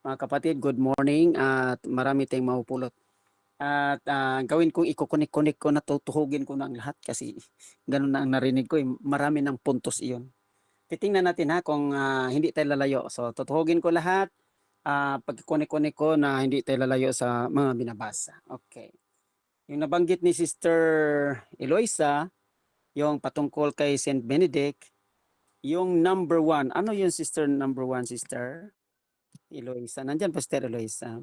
Mga kapatid, good morning at marami tayong mapupulot. At gawin kong iko-connect ko na tutuhugin ko na ang lahat kasi ganun na ang narinig ko. Marami ng puntos iyon. Titingnan natin ha kung hindi tayo lalayo. So tutuhugin ko lahat. Pag-connect ko na hindi tayo lalayo sa mga binabasa. Okay. Yung nabanggit ni Sister Eloisa, yung patungkol kay Saint Benedict, yung number one. Ano yung sister number one, Sister Eloisa? Nandyan pa Sister Eloisa.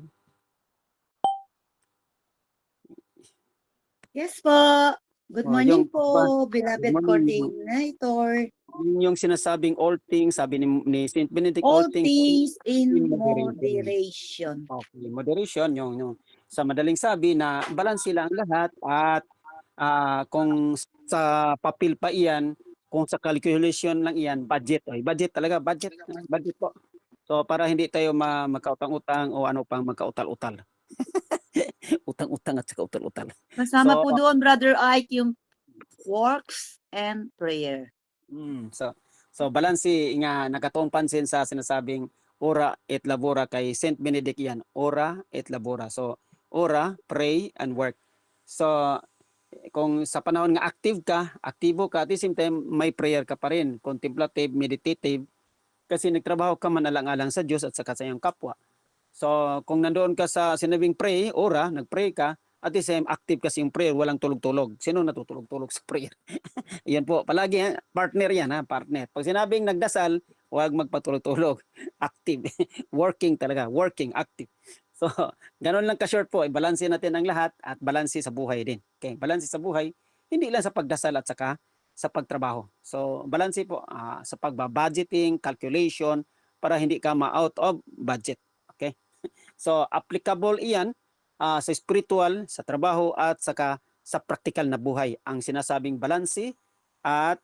Yes po. Good Yung morning po, beloved coordinator. yung sinasabing all things, sabi ni Saint Benedict, All things in in moderation. moderation. Okay, moderation, yung sa madaling sabi na balanse lang lahat at kung sa papel pa iyan, kung sa calculation lang iyan, budget. Budget talaga, budget po. So para hindi tayo magkautang-utang o ano pang magkautal-utal. Utang-utang at saka utal-utal. Kasama po doon, Brother Ike, yung works and prayer. So balanse nga nakatuong pansin sa sinasabing ora et labora kay Saint Benedict yan. Ora et labora. So ora, pray and work. So kung sa panahon nga aktibo ka, at the same time may prayer ka pa rin, contemplative, meditative, kasi nagtrabaho ka manalang-alang sa Diyos at sa iyong kapwa. So kung nandoon ka sa sinabing pray, ora, nagpray ka, at the same active kasi yung prayer, walang tulog-tulog. Sino natutulog-tulog sa prayer? Yan po, palagi partner yan partner. Pag sinabing nagdasal, huwag magpatulog-tulog. Active. Working talaga, working, active. So, ganun lang ka-short po, balanse natin ang lahat at balanse sa buhay din. Okay, balanse sa buhay, hindi lang sa pagdasal at saka sa pagtrabaho. So, balanse po sa pagba-budgeting, calculation, para hindi ka ma-out of budget. Okay? So, applicable iyan sa spiritual, sa trabaho at saka sa practical na buhay. Ang sinasabing balanse at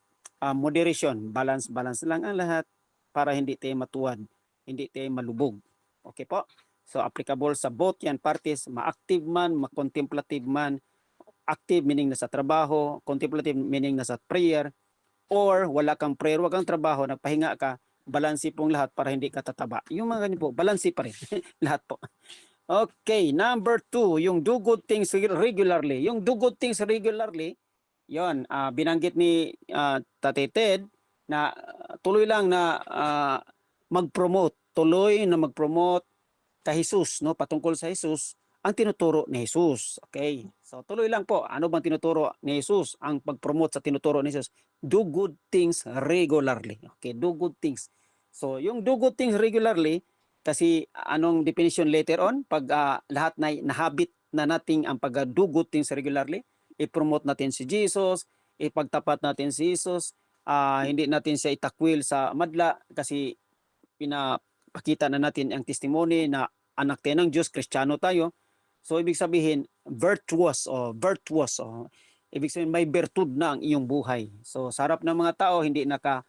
moderation. Balance lang ang lahat para hindi tayo matuwad, hindi tayo malubog. Okay po? So applicable sa both yan parties, ma-active man, ma-contemplative man. Active meaning nasa trabaho, contemplative meaning nasa prayer, or wala kang prayer, wag kang trabaho, nagpahinga ka, balanse pong lahat para hindi ka tataba. Yung mga ganyan po, balanse pa rin. Lahat po. Okay, number 2, yung do good things regularly. Yung do good things regularly, yon binanggit ni Tate Ted na tuloy lang na tuloy na mag-promote kay Jesus, no, patungkol sa Jesus, ang tinuturo ni Jesus. Okay? So tuloy lang po. Ano bang tinuturo ni Jesus? Ang pag-promote sa tinuturo ni Jesus, do good things regularly. Okay, do good things. So yung do good things regularly, kasi anong definition later on pag lahat na nahabit na nating ang pag-do good things regularly, i-promote natin si Jesus, ipagtapat natin si Jesus, hindi natin siya itakwil sa madla kasi pinapakita na natin ang testimony na anak tayo ng Diyos, Kristiyano tayo. So ibig sabihin virtuous. Ibig sabihin may bertud na ang iyong buhay. So sa harap ng mga tao hindi naka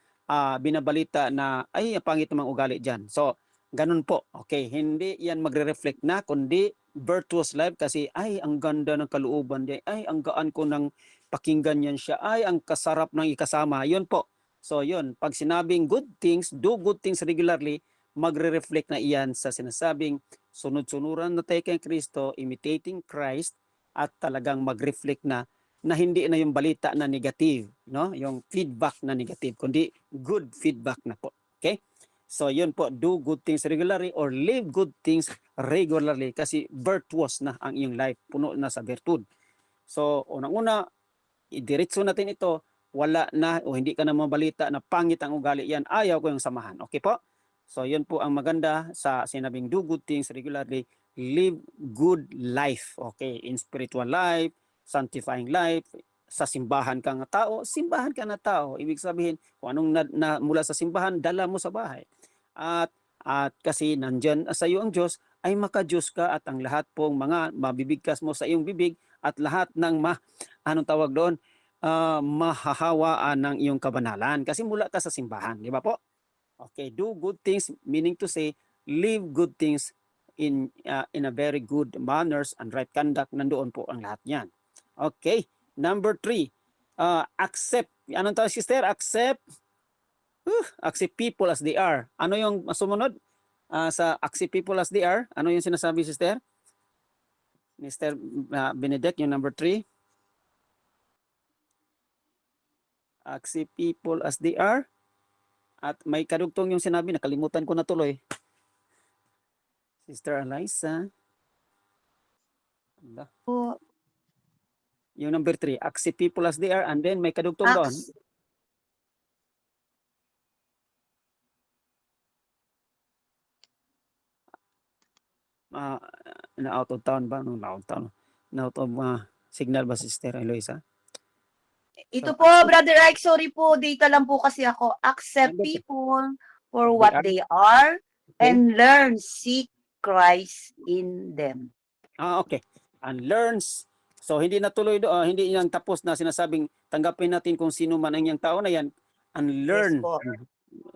binabalita na ay pangit namang ugali diyan. So ganun po. Okay, hindi yan magre-reflect na kundi virtuous life kasi ay ang ganda ng kalooban niya, ay ang gaan ko ng pakinggan yan siya, ay ang kasarap ng ikasama. Yun po. So yun, pag sinabing good things, do good things regularly, magre-reflect na iyan sa sinasabing sunod-sunuran na tayo kay Kristo, imitating Christ, at talagang mag-reflect na hindi na yung balita na negative, no? Yung feedback na negative, kundi good feedback na po. Okay? So yun po, do good things regularly or live good things regularly kasi virtuous na ang iyong life, puno na sa virtud. So unang-una, idiretso natin ito, wala na o hindi ka na mabalita na pangit ang ugali yan, ayaw ko yung samahan. Okay po? So yun po ang maganda sa sinabing do good things regularly, live good life. Okay, in spiritual life, sanctifying life, sa simbahan ka nga tao, simbahan ka na tao. Ibig sabihin, kung anong mula sa simbahan, dala mo sa bahay. At kasi nandyan sa iyo ang Diyos, ay maka-Diyos ka at ang lahat pong mga mabibigkas mo sa iyong bibig at lahat ng anong tawag doon, mahahawaan ng iyong kabanalan kasi mula ka sa simbahan, di ba po? Okay, do good things meaning to say live good things in a very good manners and right conduct, nandoon po ang lahat niyan. Okay, number 3, accept. Anong tawag, sister? Accept people as they are. Ano yung sumunod? sa accept people as they are. Ano yung sinasabi, sister? Mr. Benedict, yung number 3. Accept people as they are. At may kadugtong yung sinabi, nakalimutan ko na tuloy. Sister Eliza. Ala. Po, Yung number 3, accept people as they are. And then may kadugtong doon. Acts, Na out of town ba? No, na out of town. Na out of signal ba, Sister Eloisa? ito So, po, Brother Ike, sorry po, data lang po kasi ako. Accept Number two. people for They what are. they are Okay. and learn, seek Christ in them. Okay. And learns. So hindi natuloy hindi yan tapos na sinasabing tanggapin natin kung sino man ang yang tao na yan, and learn. Yes po.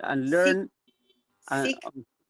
And learn Seek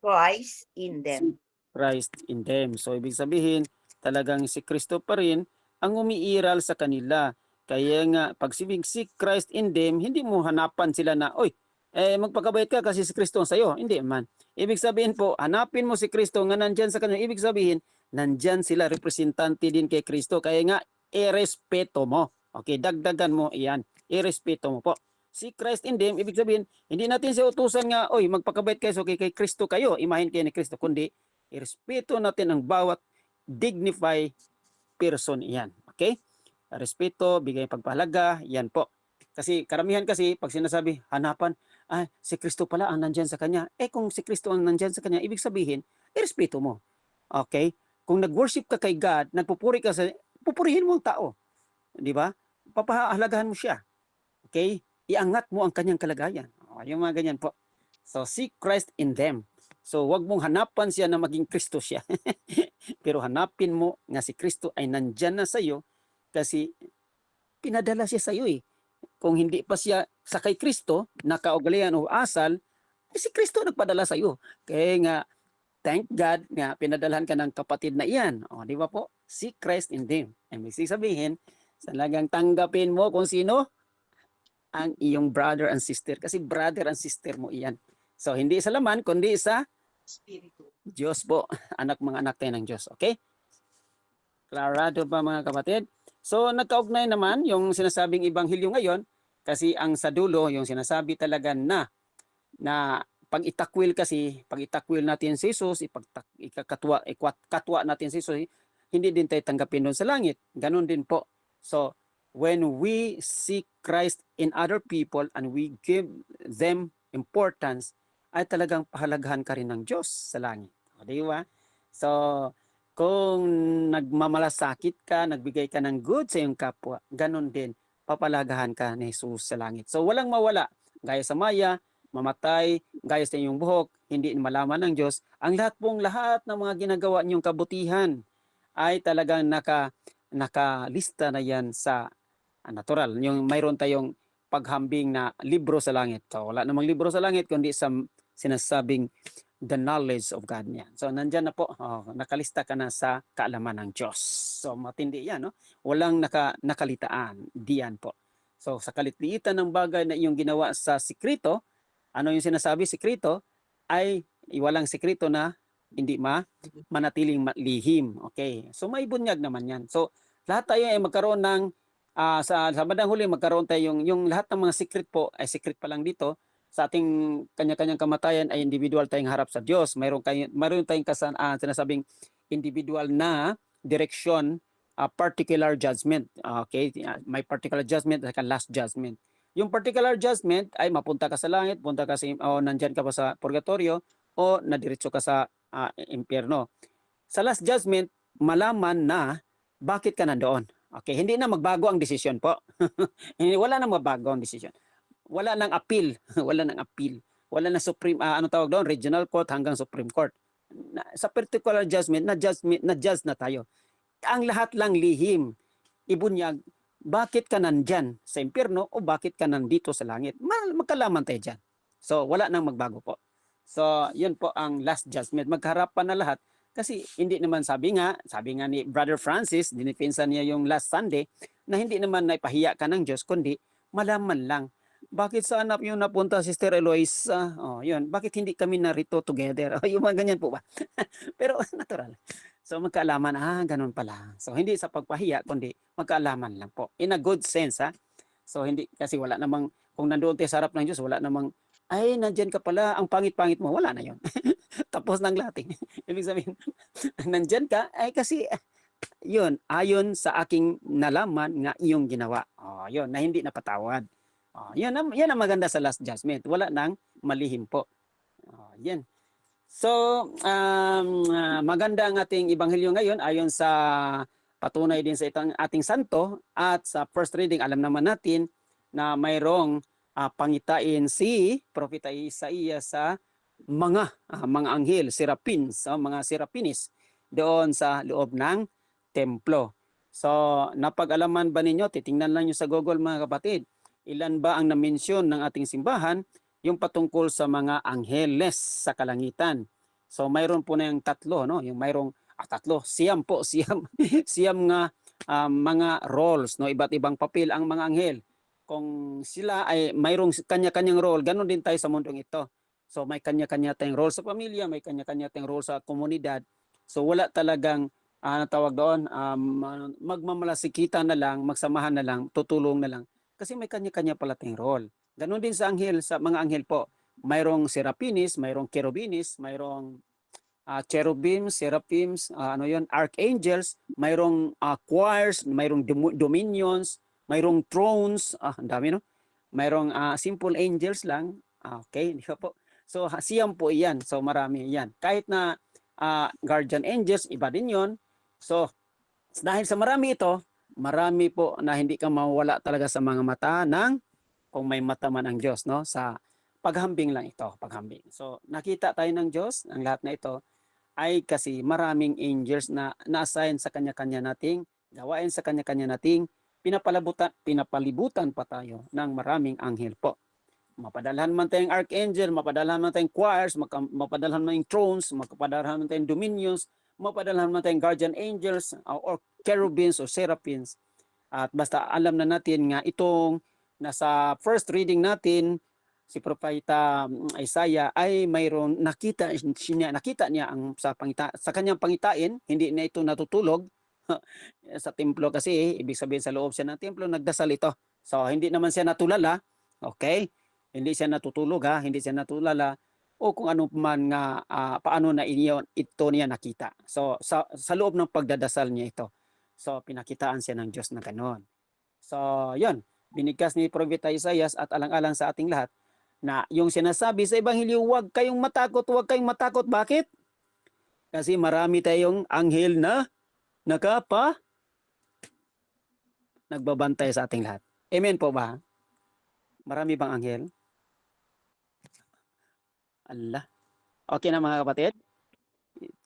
Christ in them. Christ in them. So ibig sabihin, talagang si Kristo pa rin ang umiiral sa kanila. Kaya nga, pag seek Christ in them, hindi mo hanapan sila na, oy, magpakabait ka kasi si Kristo ang sa'yo. Hindi man. Ibig sabihin po, hanapin mo si Kristo nga nandyan sa kanila. Ibig sabihin, nandyan sila, representante din kay Kristo. Kaya nga, irespeto mo. Okay, dagdagan mo iyan. Irespeto mo po. Si Christ in them, ibig sabihin, hindi natin siya utusan nga, oy, magpakabait kayo, so kay Kristo kayo, imahin kayo ni Kristo, kundi, irespeto natin ang bawat dignified person iyan. Okay? Respeto, bigay pagpahalaga, yan po. Kasi karamihan kasi, pag sinasabi, hanapan, si Kristo pala ang nandyan sa kanya. Kung si Kristo ang nandyan sa kanya, ibig sabihin, irespeto mo. Okay? Kung nag-worship ka kay God, nagpupuri ka pupurihin mo ang tao. Di ba? Papahalagahan mo siya. Okay? Iangat mo ang kanyang kalagayan. Yung mga ganyan po. So, seek Christ in them. So, wag mong hanapan siya na maging Kristo siya. Pero hanapin mo nga si Kristo ay nandyan na sa iyo kasi pinadala siya sa iyo eh. Kung hindi pa siya sa kay Kristo, nakaugalian o asal, si Kristo nagpadala sa iyo. Kaya nga, thank God nga pinadalhan ka ng kapatid na iyan. Di ba po? Seek Christ in them. Ibig sabihin, talagang tanggapin mo kung sino ang iyong brother and sister. Kasi brother and sister mo iyan. So, hindi sa laman, kundi sa Spirito. Diyos po. Mga anak tayo ng Diyos. Okay? Klarado ba mga kapatid? So, nagkaugnay naman yung sinasabing ibanghilyo ngayon kasi ang sa dulo, yung sinasabi talaga na pag itakwil natin si Jesus, katwa natin si Jesus, hindi din tayo tanggapin doon sa langit. Ganun din po. So, when we seek Christ in other people and we give them importance, ay talagang pahalagahan ka rin ng Diyos sa langit. Di ba? So, kung nagmamalasakit ka, nagbigay ka ng good sa iyong kapwa, ganun din, papalagahan ka ni Jesus sa langit. So, walang mawala. Gaya sa maya, mamatay, gaya sa iyong buhok, hindi malaman ng Diyos. Ang lahat ng mga ginagawa niyong kabutihan ay talagang nakalista na yan sa natural. Yung mayroon tayong paghambing na libro sa langit. So, wala namang libro sa langit kundi sa sinasabing the knowledge of God niya. So, nandyan na po, nakalista ka na sa kaalaman ng Diyos. So, matindi yan, no? Walang nakalitaan. Diyan po. So, sa kalitliitan ng bagay na iyong ginawa sa sikrito, ano yung sinasabi sikrito, ay walang sikrito na hindi manatiling lihim. Okay. So, may bunyag naman yan. So, lahat tayo ay magkaroon ng sa bandang huli magkaroon tayo yung lahat ng mga secret po ay secret pa lang dito sa ating kanya-kanyang kamatayan ay individual tayong harap sa Diyos. Mayroon tayong sinasabing individual na direction, particular judgment. Okay, may particular judgment at last judgment. Yung particular judgment ay mapunta ka sa langit, punta ka nandyan ka pa sa purgatorio o nadiretso ka sa impyerno. Sa last judgment, malaman na bakit ka nandoon. Okay, hindi na magbago ang desisyon po. Wala nang magbago ang desisyon. Wala nang appeal, wala nang appeal. Wala nang supreme tawag doon, regional court hanggang supreme court. Sa particular judgment, na-judge na tayo. Ang lahat lang lihim, ibunyag, bakit ka nandyan sa impyerno o bakit ka nandito sa langit? Magkalaman tayo dyan. So, wala nang magbago po. So, yun po ang last judgment. Magkaharapan na lahat. Kasi hindi naman sabi nga ni Brother Francis, dinipinsa niya yung last Sunday, na hindi naman naipahiya ka ng Diyos, kundi malaman lang bakit sa anak yung napunta, Sister Eloisa? Oh, yun. Bakit hindi kami narito together? Oh, yung mga ganyan po ba? Pero natural. So magkaalaman, ganun pala. So hindi sa pagpahiya, kundi magkaalaman lang po. In a good sense, ha? So hindi, kasi wala namang, kung nandoon tayo sa harap ng Diyos, wala namang, ay, nandyan ka pala, ang pangit-pangit mo. Wala na yun. Tapos ng lahat. Ibig sabihin, nandyan ka, ay kasi, yun, ayon sa aking nalaman nga iyong ginawa. Oh, yun, na hindi napatawad. Oh, yan ang maganda sa last judgment. Wala nang malihim po. Oh, yan. So, maganda ang ating ebanghelyo ngayon ayon sa patunay din sa itong ating santo, at sa first reading alam naman natin na mayroong pangitain si Propeta Isaias sa mga anghel, serapins, mga serapinis doon sa loob ng templo. So, napag-alaman ba ninyo, titingnan lang nyo sa Google mga kapatid, ilan ba ang na-mention ng ating simbahan yung patungkol sa mga angheles sa kalangitan. So mayroon po na yung tatlo, no? Yung mayroong tatlo, siyam po, siyam, siyam nga mga roles, no? Iba't ibang papel ang mga anghel. Kung sila ay mayroong kanya-kanyang role, ganun din tayo sa mundong ito. So may kanya-kanya tayong role sa pamilya, may kanya-kanya tayong role sa komunidad. So wala talagang tawag doon, magmamalasikita na lang, magsamahan na lang, tutulong na lang. Kasi may kanya-kanya pala tayong role. Ganon din sa anghel, sa mga anghel po. Mayroong serapinis, mayroong kerubinis, mayroong cherubims, seraphims, ano yon, archangels, mayroong choirs, mayroong dominions, mayroong thrones, ang dami no. Mayroong simple angels lang. Okay, di ba po? So siyam po iyan. So marami iyan. Kahit na guardian angels, iba din yon. So dahil sa marami ito, marami po na hindi ka mawala talaga sa mga mata ng, kung may mata man ang Diyos, no? Sa paghambing lang ito, paghambing. So nakita tayo ng Diyos, ang lahat na ito ay kasi maraming angels na na-assign sa kanya-kanya nating gawain, sa kanya-kanya nating pinapalibutan pa tayo ng maraming anghel po. Mapadalhan man tayong archangel, mapadalhan man tayong choirs, mapadalhan man tayong thrones, mapadalhan man tayong dominions, mapadalhan man tayong guardian angels or cherubims o seraphins. At basta alam na natin nga itong nasa first reading natin, si Propeta Isaiah ay mayroon nakita niya ang sa kanyang pangitain, hindi na ito natutulog sa templo kasi ibig sabihin sa loob siya ng templo nagdasal ito. So hindi naman siya natulala, okay? Hindi siya natutulog, hindi siya natulala o kung ano man nga paano na ito niya nakita. So sa loob ng pagdadasal niya ito. So pinakitaan siya ng Diyos na ganoon. So yun, binigkas ni Propeta Isaias at alang-alang sa ating lahat na yung sinasabi sa Ebanghelyo, huwag kayong matakot, huwag kayong matakot. Bakit? Kasi marami tayong anghel na nagbabantay sa ating lahat. Amen po ba? Marami bang anghel? Allah. Okay na mga kapatid?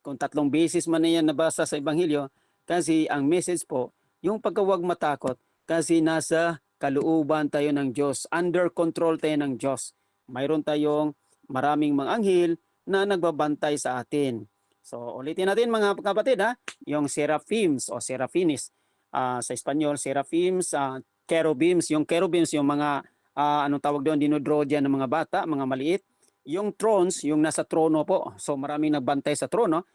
Kung 3 beses man na yan nabasa sa Ebanghelyo, kasi ang message po, yung pagkawag matakot, kasi nasa kalooban tayo ng Diyos, under control tayo ng Diyos. Mayroon tayong maraming mga anghel na nagbabantay sa atin. So ulitin natin mga kapatid, yung seraphims o seraphinis, sa Espanyol, seraphims, cherubims, yung cherubims, yung mga anong tawag doon, dinodraw dyan ng mga bata, mga maliit. Yung thrones, yung nasa trono po. So maraming nagbantay sa trono.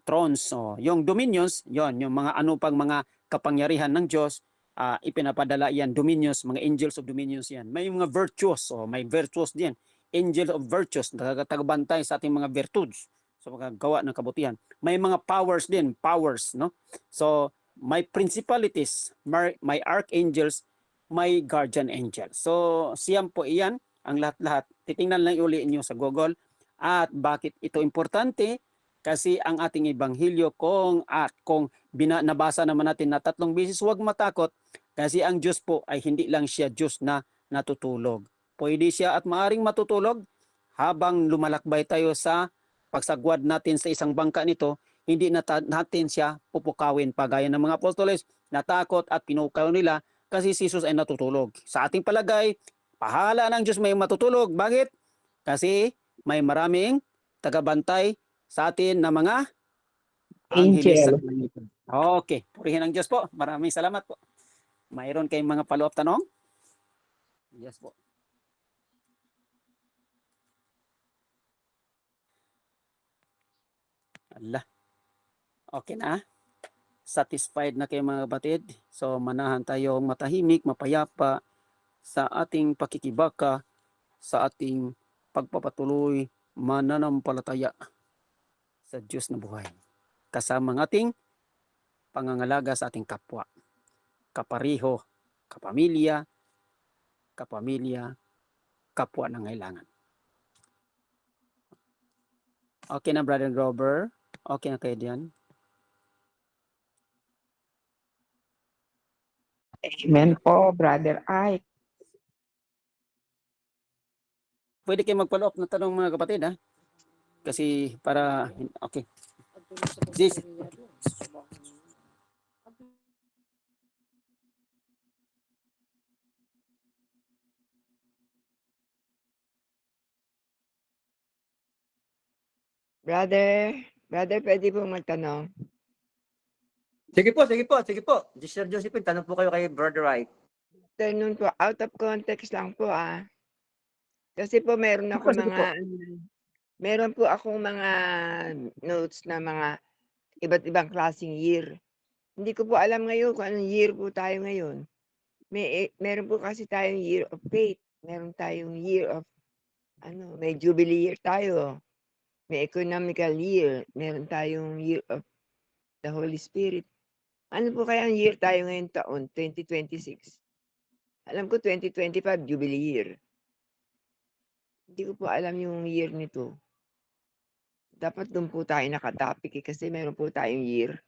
Thrones, so yung dominions, yon yung mga ano pang mga kapangyarihan ng Diyos, ipinapadala yan, dominions, mga angels of dominions yan. May mga virtues, so may virtues din. Angel of virtues, tagabantay sa ating mga virtudes. So magagawa ng kabutihan. May mga powers din, powers, no? So may principalities, may archangels, may guardian angels. So siyam po iyan, ang lahat-lahat. Titingnan lang uli niyo sa Google. At bakit ito importante? Kasi ang ating ebanghelyo kung nabasa naman natin na 3 beses, huwag matakot kasi ang Diyos po ay hindi lang siya Diyos na natutulog. Pwede siya at maaring matutulog habang lumalakbay tayo sa pagsagwad natin sa isang bangka nito, hindi natin siya pupukawin pagaya ng mga apostoles, natakot at pinukaw nila kasi si Jesus ay natutulog. Sa ating palagay, pahala ng Diyos may matutulog. Bakit? Kasi may maraming tagabantay sa atin na mga angeles sa Angel. kalangitan. Okay, purihin ang Diyos po. Maraming salamat po. Mayroon kayong mga follow-up tanong? Yes po. Ala, okay na? Satisfied na kayo mga kapatid? So manahan tayong matahimik, mapayapa sa ating pakikibaka, sa ating pagpapatuloy, mananampalataya sa Diyos na buhay. Kasama ng ating pangangalaga sa ating kapwa, kapariho, kapamilya, kapwa nangailangan. Okay na, Brother Grover? Okay na kayo diyan? Amen po, Brother Ike. Pwede kayo mag-follow up na tanong mga kapatid, ha? Kasi para, okay. This, Brother, pwede po magtanong? Sige po, sige po, sige po. Sir Josephine, tanong po kayo kay Brother Ike. Tanong po, out of context lang po Kasi po meron ako Sige po. meron po akong mga notes na mga iba't ibang klaseng year. Hindi ko po alam ngayon kung anong year po tayo ngayon. Meron po kasi tayong year of faith. Meron tayong year of may jubilee year tayo. May economical year. Meron tayong year of the Holy Spirit. Ano po kaya ang year tayo ngayon taon, 2026? Alam ko 2025, Jubilee year. Hindi ko po alam yung year nito. Dapat doon po tayo nakatopic kasi meron po tayong year.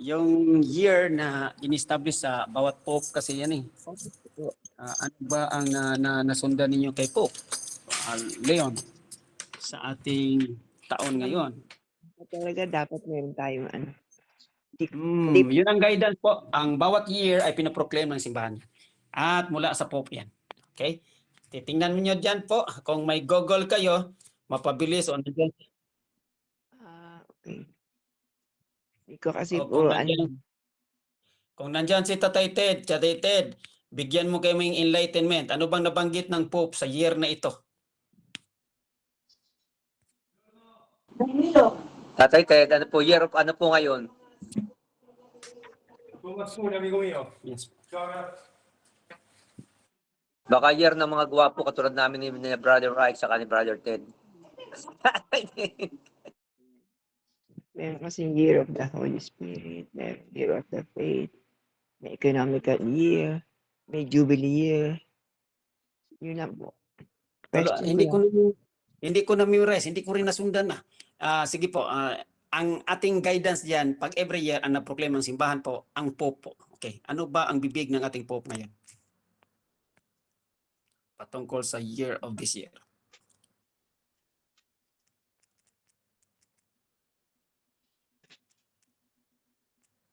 yung year na in-establish sa bawat pope kasi yan eh. Ano ba ang nasundan ninyo kay Pope Leon sa ating taon ngayon? Talaga dapat meron tayong Hindi Yun ang guidance po. Ang bawat year ay pinaproclaim ng simbahan. At mula sa Pope yan. Okay? Titingnan niyo dyan po. Kung may Google kayo, mapabilis o nandyan. okay. Hindi ko kasi O, po kung nandyan si Tatay Ted, bigyan mo kayo ng enlightenment. Ano bang nabanggit ng Pope sa year na ito? Tatay, kaya ano po, year of ano po ngayon? Yes. Baka year ng mga gwapo katulad namin ni Brother Ike sa ni Brother Ted. meron kasi year of the Holy Spirit, meron year of the faith, may economical year, may jubilee year. Yun lang po. Question Hindi ko na memorize, hindi ko rin nasundan na. Sige po, ang ating guidance diyan pag every year ang na-proclaim ng simbahan po, ang Pope po. Okay, ano ba ang bibig ng ating Pope ngayon? Patungkol sa year of this year.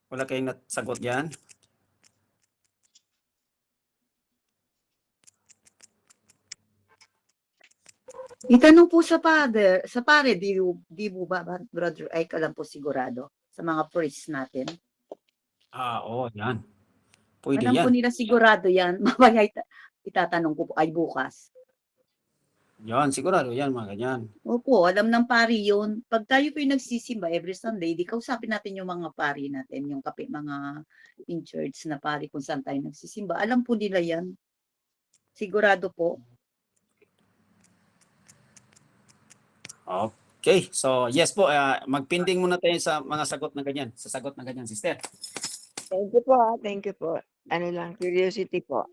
Wala kayong nasagot diyan? Itanong po sa pare, di mo ba, Brother Ike, alam po sigurado sa mga priests natin? Oo, yan. Pwede Alam po yan. nila sigurado yan. Mamaya itatanong ko po ay bukas. Yan, sigurado yan, mga ganyan. Opo, alam ng pari yun. Pag tayo po yung nagsisimba every Sunday, di kausapin natin yung mga pari natin, yung mga in church na pari kung saan tayo nagsisimba. Alam po nila yan. Sigurado po. Okay, so yes po, magpinding muna tayo sa mga sagot na ganyan, sa sagot na ganyan, sister. Thank you po Thank you po. Ano lang, curiosity po.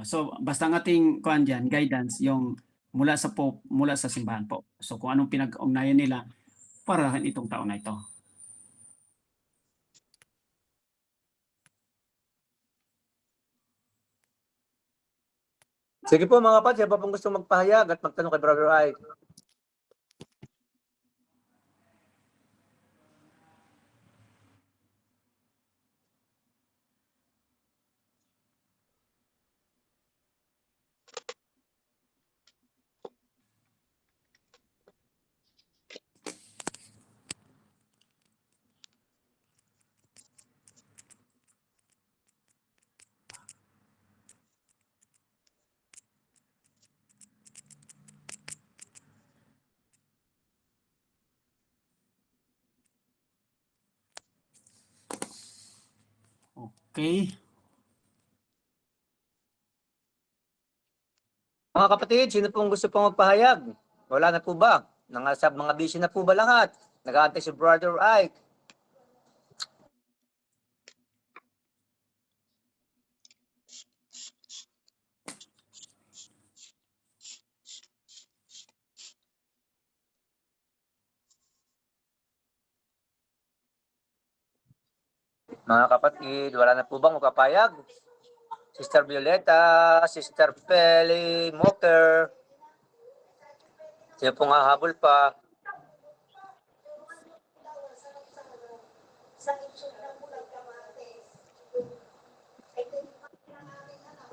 So basta ang ating kuan diyan, guidance yung mula sa Pope, mula sa simbahan po. So kung anong pinag-ugnayan nila para itong taon na ito. Sige po mga kapatid, siya pa pong gusto magpahayag at magtanong kay Brother Ike. Okay. Mga kapatid, sino pong gusto pong magpahayag? Wala na po ba? Nangasab mga busy na po ba lahat? Nag-aantay si Brother Ike. Mga kapatid, wala na po bang magpapayag? Sister Violeta, Sister Peli, Moker. Sino pong hahabol pa?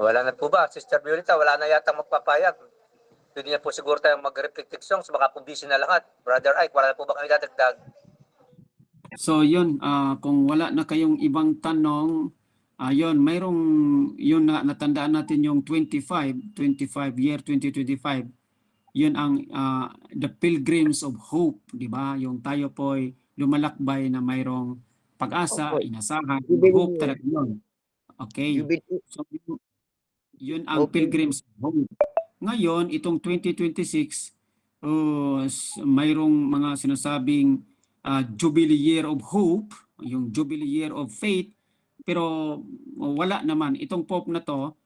Wala na po ba? Sister Violeta, wala na yata magpapayag. Pwede na po siguro tayong mag-reflective songs. Baka po busy na lahat. Brother Ike, wala na po ba kayo dadagdag? So yun, kung wala na kayong ibang tanong, yun, mayroong yun na natandaan natin yung 25 year 2025. Yun ang the Pilgrims of Hope, di ba? Yung tayo po'y lumalakbay na mayroong pag-asa, Opo, inasahan, Jubilee hope year. talaga yun. Okay. Jubilee, So yun ang open. Pilgrims of Hope. Ngayon, itong 2026, mayroong mga sinasabing Jubilee Year of Hope, yung Jubilee Year of Faith, pero wala naman. Itong Pope na to,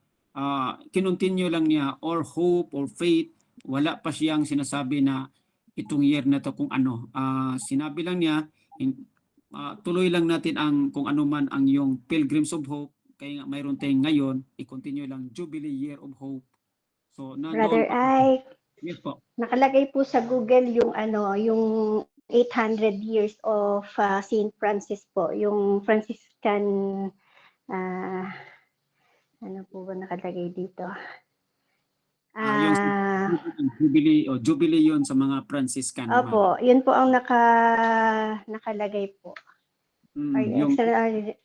kinontinue lang niya or hope or faith. Wala pa siyang sinasabi na itong year na to kung ano. Sinabi lang niya, tuloy lang natin ang kung ano man ang yung Pilgrims of Hope. Kaya nga mayroon tayong ngayon, i-continue lang Jubilee Year of Hope. So, Brother nandoon pa. Ike, Yes po. nakalagay po sa Google yung yung 800 years of Saint Francis po, yung Franciscan ano po ba nakalagay dito? Yung Jubilee yun sa mga Franciscan. Opo, yun po ang nakalagay po. Or Yung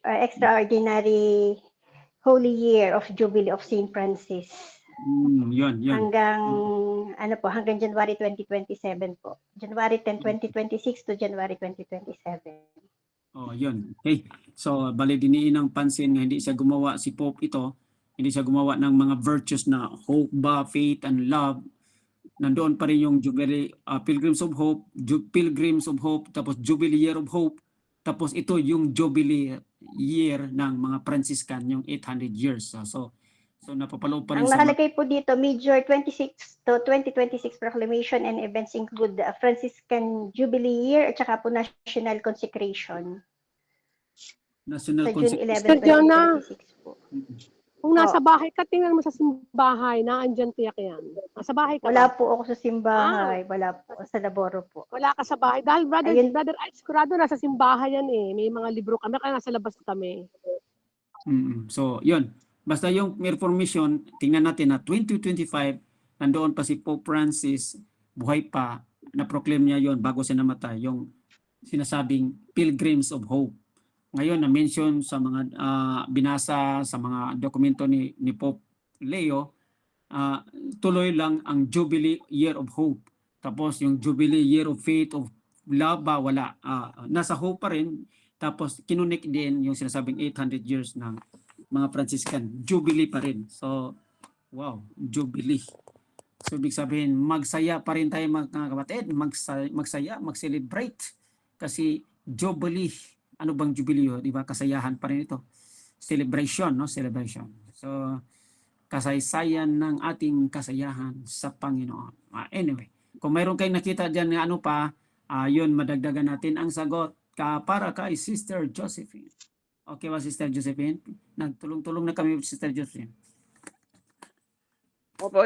extraordinary Holy Year of Jubilee of Saint Francis. yun. Hanggang hanggang January 2027 po. January 10, 2026 to January 2027. Oh, yun. Okay. So, bali diniin ng pansin nga hindi siya gumawa si Pope ito. Hindi siya gumawa ng mga virtues na hope ba, faith, and love. Nandoon pa rin yung Jubilee, Pilgrims of Hope, Pilgrims of Hope, tapos Jubilee Year of Hope. Tapos ito yung Jubilee Year ng mga Franciscan, yung 800 years. So napapaloob pa rin Ang sa mga nakalagay po dito, major 26 to 2026 proclamation and events include the Franciscan Jubilee Year at saka po National Consecration national sa June consecration. 11, Mr. Jonah. 2026 po. Kung nasa bahay ka, tingnan mo sa simbahay, naandyan tiyak yan. Nasa bahay ka Wala ba? po ako sa simbahay, wala po, sa laboro po. Wala ka sa bahay. Dahil Ayun. brother, ay, sigurado nasa simbahay yan eh. May mga libro kami, kaya nasa labas kami. So, yun. Basta yung Reformation, tingnan natin na 2025, nandoon pa si Pope Francis, buhay pa, na-proclaim niya yon bago siya namatay, yung sinasabing Pilgrims of Hope. Ngayon, na-mention sa mga binasa sa mga dokumento ni Pope Leo, tuloy lang ang Jubilee Year of Hope. Tapos yung Jubilee Year of Faith, of Love ba, wala. Nasa hope pa rin. Tapos kinunik din yung sinasabing 800 years ng mga Franciscan. Jubilee pa rin. So, wow, Jubilee. So, ibig sabihin, magsaya pa rin tayo mga kapatid. Magsaya, mag-celebrate. Kasi Jubilee, ano bang Jubilee? Di ba? Kasayahan pa rin ito. Celebration, no? Celebration. So, kasaysayan ng ating kasayahan sa Panginoon. Anyway, kung mayroon kayong nakita dyan na ano pa, yun, madagdagan natin ang sagot para kay Sister Josephine. Okay ba, Sister Josephine? Nagtulong-tulong na kami, Sister Josephine. Opo,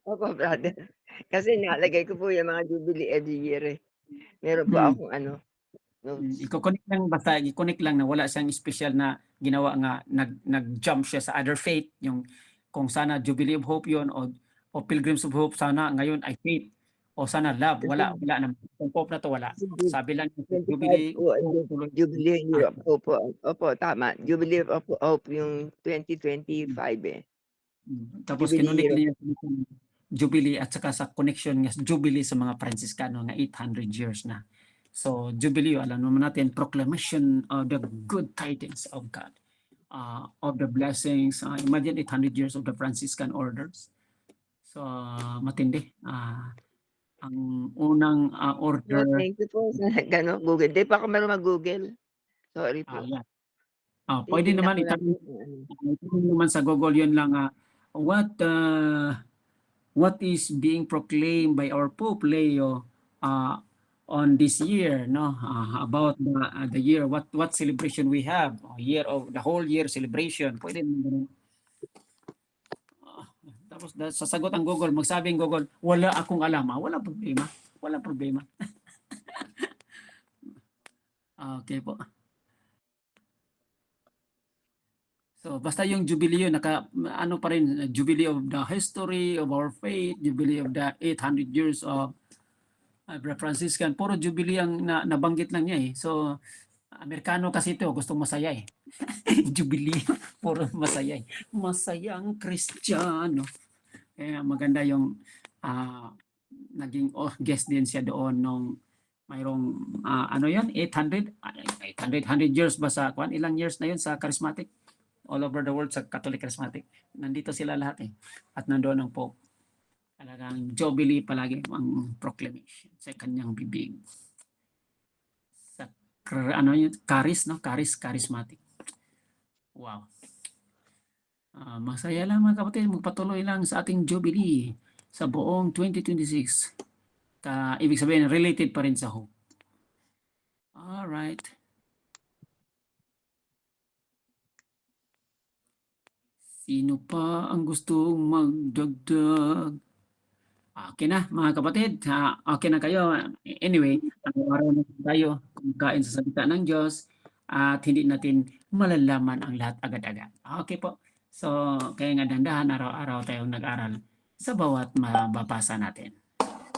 opo, brother. Kasi nalagay ko po yung mga Jubilee every year eh. Meron po akong notes. I-connect lang, basta i-connect lang na wala siyang special na ginawa nga, nag-jump siya sa other faith, yung kung sana Jubilee of Hope yun, o Pilgrims of Hope, sana ngayon ay faith, o sana love, wala naman. Kung Pope na to, wala. Sabi lang, Jubilee, 25 po, Jubilee Year of Hope po. Opo, tama. Jubilee of Hope yung 2025 eh. Tapos Jubilee kinunik Year. niya Jubilee at saka sa connection nga Jubilee sa mga Franciscano nga 800 years na. So Jubilee, alam naman natin, proclamation of the good tidings of God. of the blessings. Imagine 800 years of the Franciscan orders. So, matindi. Ang unang No, order, thank you po sa gano'n, Google. Hindi pa ako marunong mag-Google. Sorry po. yan. Pwede Titignan naman ko lang po itanong kung ano. itanong naman sa Google yun lang, what is being proclaimed by our Pope Leo on this year, no? About the year, what celebration we have, year of the whole year celebration. Pwede naman ganun. Tapos sasagot ang Google, magsabing Google, wala akong alam. Wala problema. Wala problema. Okay po. So basta yung jubilee yun, ano pa rin, jubilee of the history of our faith, jubilee of the 800 years of Franciscan, puro jubilee ang nabanggit lang niya eh. So Amerikano kasi ito, gustong masaya eh. Jubilee, puro masaya eh. Masayang Kristiyano. Kaya maganda yung naging guest din siya doon nung mayroong ano yan, 100 years ba sa kwan? Ilang years na yun sa charismatic? All over the world sa Catholic Charismatic. Nandito sila lahat eh. At nandoon ang Pope. Talagang jubilee palagi ang proclamation sa kanyang bibig. Sa ano yun? Charismatic. Wow. Masaya lang mga kapatid, magpatuloy lang sa ating jubilee sa buong 2026. Ibig sabihin, related pa rin sa hope. Alright. Sino pa ang gustong magdagdag? Okay na mga kapatid, okay na kayo. Anyway, araw-araw na tayo kumakain sa salita ng Diyos at hindi natin malalaman ang lahat agad-agad. Okay po. So, kaya nga dandahan araw-araw tayong nag-aral sa bawat mababasa natin.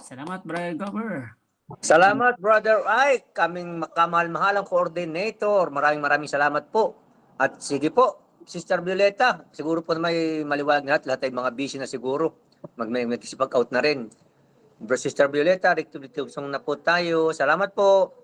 Salamat, Brother Gover. Salamat, Brother Ike, kaming kamahal-mahalang coordinator. Maraming salamat po. At sige po, Sister Violeta, siguro po na may maliwanag na lahat ay mga busy na siguro. Mag-out na rin. Sister Violeta, rectification na po tayo. Salamat po.